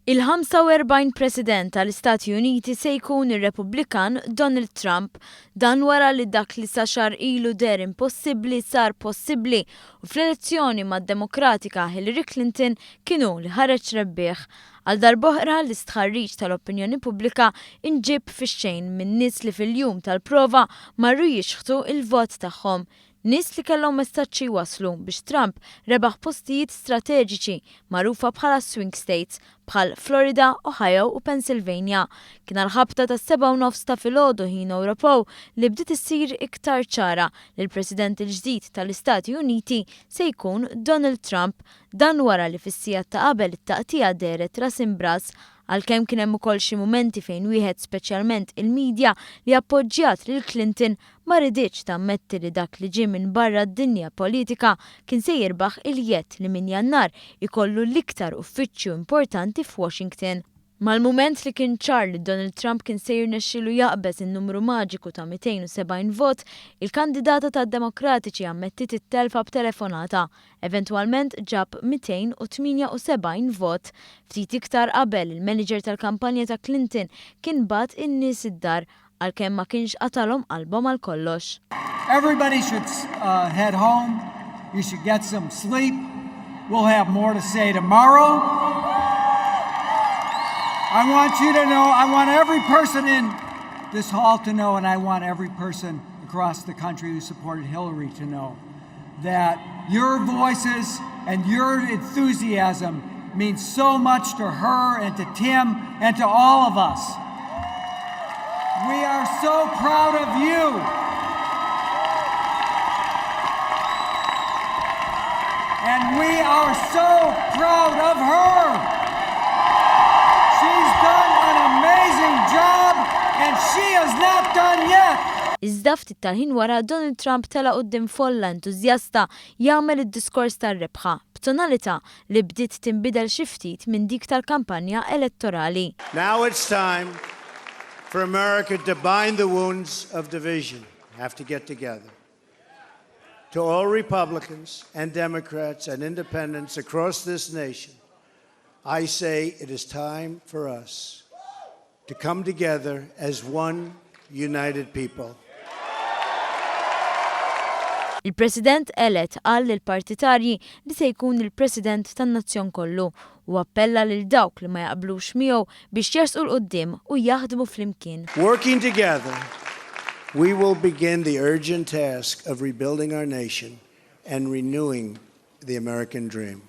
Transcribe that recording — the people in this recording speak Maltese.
Il-45 President tal-Istati Uniti se jkun ir-Repubblikan Donald Trump, dan wara li dak li sa xahar ilu deher impossibbli sar possibbli u fl-elezzjoni mad-Demokratika Hilary Clinton kienu li ħareġ rebbieħ. Għal darb'oħra l-istħarriġ tal-opinjoni pubblika inġib fix-xejn minn nies li fil-jum tal-prova marru jixħtu il-vot tagħhom. Nies li kellhom messaġġi waslu biex Trump rebaħ postijiet strateġiċi magħrufa bħala swing states bħal Florida, Ohio u Pennsylvania. Kien għall-ħabta tas-7:09 ta' filgħodu ħin Ewropew li bdiet issir iktar ċara li l-President il-ġdid tal-Istati Uniti se jkun Donald Trump, dan wara li fis-sigħat ta' qabel it-taqtija dehret ras imb'ras għalkemm kien hemm ukoll xi mumenti fejn wieħed speċjalment il-medja li appoġġjat lil Clinton ma rriditx tammetti li dak li ġie minn barra d-dinja politika kien se jirbaħ il-jett li minn Jannar ikollu l-iktar uffiċċju importanti f'Washington. Mal-mument li kien ċar li Donald Trump kien se jirnexxielu jaqbeż in-numru maġiku ta' 270 vot, il-kandidata tad-Demokratiċi ammettit it-telfa b'telefonata. Eventwalment ġab 278 vot. Ftit iktar qabel il-manager tal-kampanja ta' Clinton kien bagħat in-nies id-dar għalkemm ma kienx qatalhom qalbhom għal kollox. Everybody should head home. You should get some sleep. We'll have more to say tomorrow. I want you to know, I want every person in this hall to know, and I want every person across the country who supported Hillary to know, that your voices and your enthusiasm means so much to her and to Tim and to all of us. We are so proud of you. And we are so proud of her. She's done an amazing job and she is not done yet. Iżda ftit tal-ħin wara Donald Trump tela quddiem folla entużjasta jagħmel id-diskors tar-rebħa b'tonalità li bdiet tinbidel xi ftit minn dik tal-kampanja elettorali. Now it's time for America to bind the wounds of division. Have to get together. To all Republicans and Democrats and independents across this nation, I say it is time for us to come together as one united people. Il-President elett qal lill-partitarji li se jkun il-President tan-nazzjon kollu u appella lil dawk li ma jaqblux miegħu biex jersqu l-quddiem u jaħdmu flimkien. Working together, we will begin the urgent task of rebuilding our nation and renewing the American dream.